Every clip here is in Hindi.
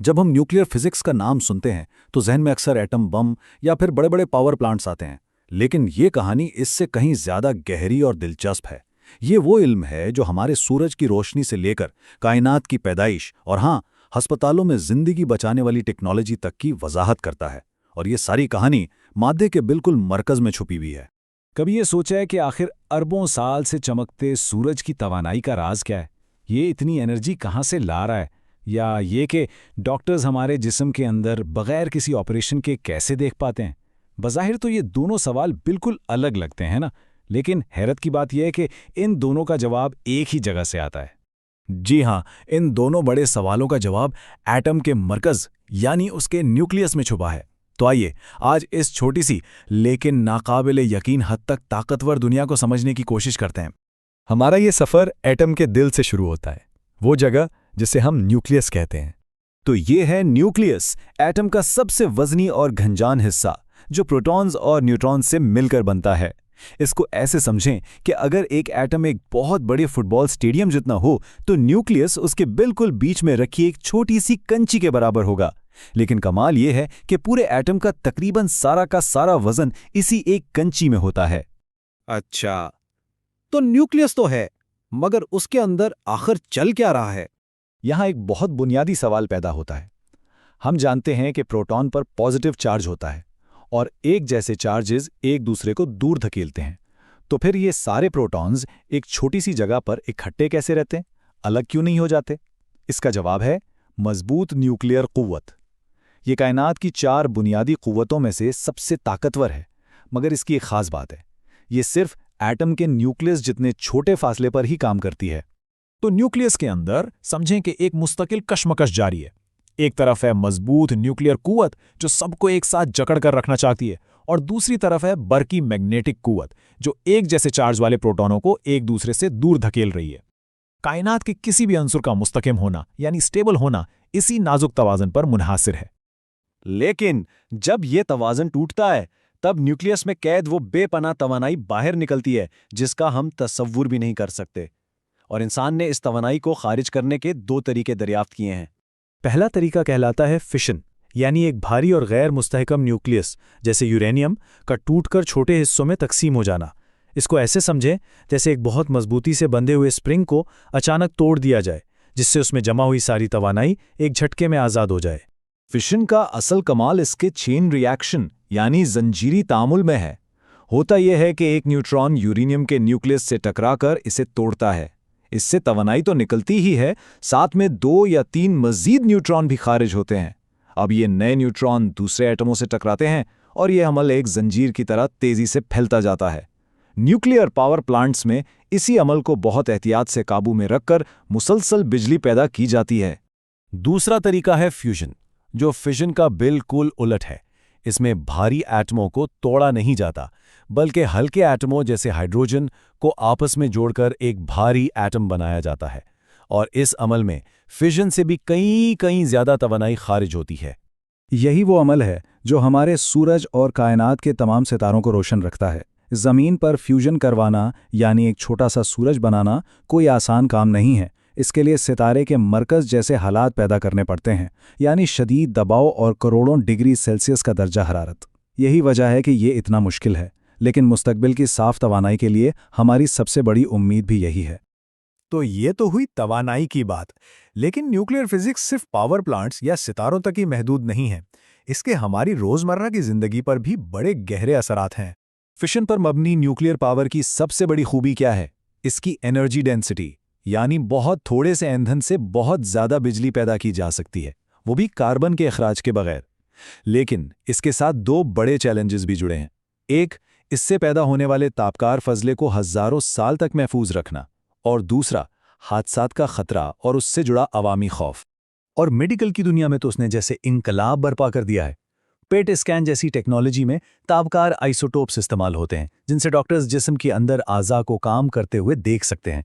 जब हम न्यूक्लियर फिजिक्स का नाम सुनते हैं तो जहन में अक्सर एटम बम या फिर बड़े बड़े पावर प्लांट्स आते हैं। लेकिन ये कहानी इससे कहीं ज्यादा गहरी और दिलचस्प है। ये वो इल्म है जो हमारे सूरज की रोशनी से लेकर कायनात की पैदाइश और हाँ, अस्पतालों में जिंदगी बचाने वाली टेक्नोलॉजी तक की वजाहत करता है। और ये सारी कहानी मादे के बिल्कुल मरकज में छुपी हुई है। कभी ये सोचा है कि आखिर अरबों साल से चमकते सूरज की तवानाई का राज क्या है? ये इतनी एनर्जी कहाँ से ला रहा है? या ये कि डॉक्टर्स हमारे जिस्म के अंदर बगैर किसी ऑपरेशन के कैसे देख पाते हैं? बज़ाहिर तो ये दोनों सवाल बिल्कुल अलग लगते हैं ना, लेकिन हैरत की बात यह है कि इन दोनों का जवाब एक ही जगह से आता है। जी हाँ, इन दोनों बड़े सवालों का जवाब एटम के मरकज यानी उसके न्यूक्लियस में छुपा है। तो आइए आज इस छोटी सी लेकिन नाकाबिले यकीन हद तक ताकतवर दुनिया को समझने की कोशिश करते हैं। हमारा ये सफ़र एटम के दिल से शुरू होता है, वो जगह जिसे हम न्यूक्लियस कहते हैं। तो ये है न्यूक्लियस, एटम का सबसे वजनी और घनजान हिस्सा जो प्रोटॉन्स और न्यूट्रॉन्स से मिलकर बनता है। इसको ऐसे समझें कि अगर एक एटम एक बहुत बड़े फुटबॉल स्टेडियम जितना हो तो न्यूक्लियस उसके बिल्कुल बीच में रखी एक छोटी सी कंची के बराबर होगा। लेकिन कमाल यह है कि पूरे एटम का तकरीबन सारा का सारा वजन इसी एक कंची में होता है। अच्छा, तो न्यूक्लियस तो है, मगर उसके अंदर आखिर चल क्या रहा है? यहाँ एक बहुत बुनियादी सवाल पैदा होता है। हम जानते हैं कि प्रोटॉन पर पॉजिटिव चार्ज होता है और एक जैसे चार्जेस एक दूसरे को दूर धकेलते हैं। तो फिर ये सारे प्रोटॉन्स एक छोटी सी जगह पर इकट्ठे कैसे रहते हैं, अलग क्यों नहीं हो जाते? इसका जवाब है मजबूत न्यूक्लियर कुव्वत। ये कायनात की 4 बुनियादी कुव्वतों में से सबसे ताकतवर है, मगर इसकी एक खास बात है, ये सिर्फ एटम के न्यूक्लियस जितने छोटे फासले पर ही काम करती है। तो न्यूक्लियस के अंदर समझें कि एक मुस्तकिल कशमकश जारी है। एक तरफ है मजबूत न्यूक्लियर कुव्वत जो सबको एक साथ जकड़ कर रखना चाहती है, और दूसरी तरफ है बरकी मैग्नेटिक कुव्वत जो एक जैसे चार्ज वाले प्रोटॉनों को एक दूसरे से दूर धकेल रही है। कायनात के किसी भी अंसुर का मुस्तकिम होना यानी स्टेबल होना इसी नाजुक तवाज़न पर मुनहासिर है। लेकिन जब ये तवाज़न टूटता है तब न्यूक्लियस में कैद वो बेपनाह तवानाई बाहर निकलती है जिसका हम तसव्वुर भी नहीं कर सकते। और इंसान ने इस तवानाई को खारिज करने के 2 तरीके दरियाफ्त किए हैं। पहला तरीका कहलाता है फिशन, यानी एक भारी और गैर मुस्तहकम न्यूक्लियस जैसे यूरेनियम का टूटकर छोटे हिस्सों में तकसीम हो जाना। इसको ऐसे समझें जैसे एक बहुत मजबूती से बंधे हुए स्प्रिंग को अचानक तोड़ दिया जाए, जिससे उसमें जमा हुई सारी तवानाई एक झटके में आज़ाद हो जाए। फिशन का असल कमाल इसके चेन रिएक्शन यानी जंजीरी तामुल में है। होता यह है कि एक न्यूट्रॉन यूरेनियम के न्यूक्लियस से टकराकर इसे तोड़ता है। इससे तवानाई तो निकलती ही है, साथ में 2 या 3 मजीद न्यूट्रॉन भी खारिज होते हैं। अब ये नए न्यूट्रॉन दूसरे एटमों से टकराते हैं और यह अमल एक जंजीर की तरह तेजी से फैलता जाता है। न्यूक्लियर पावर प्लांट्स में इसी अमल को बहुत एहतियात से काबू में रखकर मुसलसल बिजली पैदा की जाती है। दूसरा तरीका है फ्यूजन, जो फिशन का बिल्कुल उलट है। इसमें भारी एटमों को तोड़ा नहीं जाता, बल्कि हल्के एटमों जैसे हाइड्रोजन को आपस में जोड़कर एक भारी एटम बनाया जाता है, और इस अमल में फिशन से भी कहीं ज्यादा तवानाई खारिज होती है। यही वो अमल है जो हमारे सूरज और कायनात के तमाम सितारों को रोशन रखता है। ज़मीन पर फ्यूजन करवाना यानी एक छोटा सा सूरज बनाना कोई आसान काम नहीं है। इसके लिए सितारे के मरकज़ जैसे हालात पैदा करने पड़ते हैं, यानी शदीद दबाव और करोड़ों डिग्री सेल्सियस का दर्जा हरारत। यही वजह है कि ये इतना मुश्किल है, लेकिन मुस्तकबिल की साफ तवानाई के लिए हमारी सबसे बड़ी उम्मीद भी यही है। तो ये तो हुई तवानाई की बात, लेकिन न्यूक्लियर फिजिक्स सिर्फ पावर प्लांट्स या सितारों तक ही महदूद नहीं है। इसके हमारी रोज़मर्रा की ज़िंदगी पर भी बड़े गहरे असरात हैं। फिशन पर मबनी न्यूक्लियर पावर की सबसे बड़ी खूबी क्या है? इसकी एनर्जी डेंसिटी, यानी बहुत थोड़े से ईंधन से बहुत ज़्यादा बिजली पैदा की जा सकती है, वो भी कार्बन के अखराज के बगैर। लेकिन इसके साथ 2 बड़े चैलेंजेस भी जुड़े हैं। एक, इससे पैदा होने वाले तापकार फजले को हज़ारों साल तक महफूज रखना, और दूसरा, हादसात का खतरा और उससे जुड़ा अवामी खौफ। और मेडिकल की दुनिया में तो उसने जैसे इनकलाब बर्पा कर दिया है। पेट स्कैन जैसी टेक्नोलॉजी में तापकार आइसोटोप्स इस्तेमाल होते हैं, जिनसे डॉक्टर्स जिस्म के अंदर आज़ा को काम करते हुए देख सकते हैं।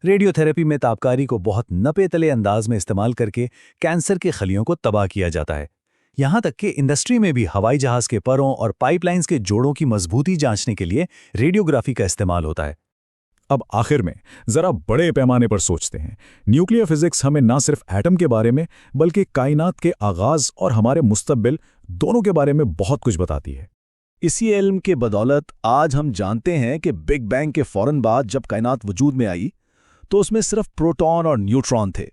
रेडियोथेरेपी में तापकारी को बहुत नपे तले अंदाज में इस्तेमाल करके कैंसर के खलियों को तबाह किया जाता है। यहाँ तक कि इंडस्ट्री में भी हवाई जहाज़ के परों और पाइपलाइंस के जोड़ों की मजबूती जांचने के लिए रेडियोग्राफी का इस्तेमाल होता है। अब आखिर में जरा बड़े पैमाने पर सोचते हैं। न्यूक्लियर फिजिक्स हमें ना सिर्फ एटम के बारे में बल्कि कायनात के आगाज और हमारे मुस्तकबिल दोनों के बारे में बहुत कुछ बताती है। इसी इल्म के बदौलत आज हम जानते हैं कि बिग बैंग के फौरन बाद जब कायनात वजूद में आई तो उसमें सिर्फ प्रोटॉन और न्यूट्रॉन थे।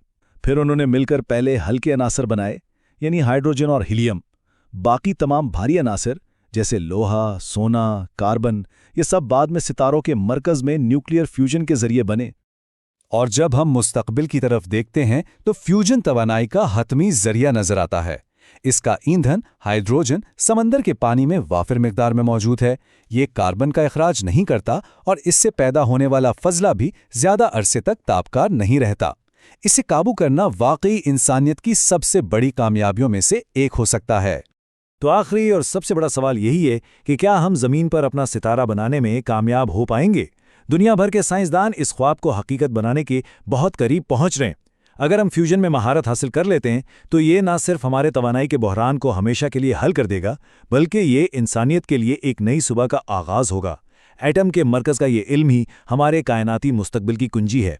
फिर उन्होंने मिलकर पहले हल्के अनासर बनाए, यानी हाइड्रोजन और हीलियम। बाकी तमाम भारी अनासर जैसे लोहा, सोना, कार्बन, ये सब बाद में सितारों के मरकज में न्यूक्लियर फ्यूजन के जरिए बने। और जब हम मुस्तकबिल की तरफ देखते हैं तो फ्यूजन तवानाई का हतमी जरिया नजर आता है। इसका ईंधन हाइड्रोजन समंदर के पानी में वाफिर मिकदार में मौजूद है। ये कार्बन का इखराज नहीं करता और इससे पैदा होने वाला फजला भी ज्यादा अरसे तक तापकार नहीं रहता। इसे काबू करना वाकई इंसानियत की सबसे बड़ी कामयाबियों में से एक हो सकता है। तो आखिरी और सबसे बड़ा सवाल यही है कि क्या हम जमीन पर अपना सितारा बनाने में कामयाब हो पाएंगे? दुनिया भर के साइंसदान इस ख्वाब को हकीकत बनाने के बहुत करीब पहुंच रहे हैं। अगर हम फ्यूजन में महारत हासिल कर लेते हैं तो ये ना सिर्फ हमारे तवानाई के बहरान को हमेशा के लिए हल कर देगा, बल्कि ये इंसानियत के लिए एक नई सुबह का आगाज होगा। एटम के मरकज का ये इल्म ही हमारे कायनाती मुस्तकबिल की कुंजी है।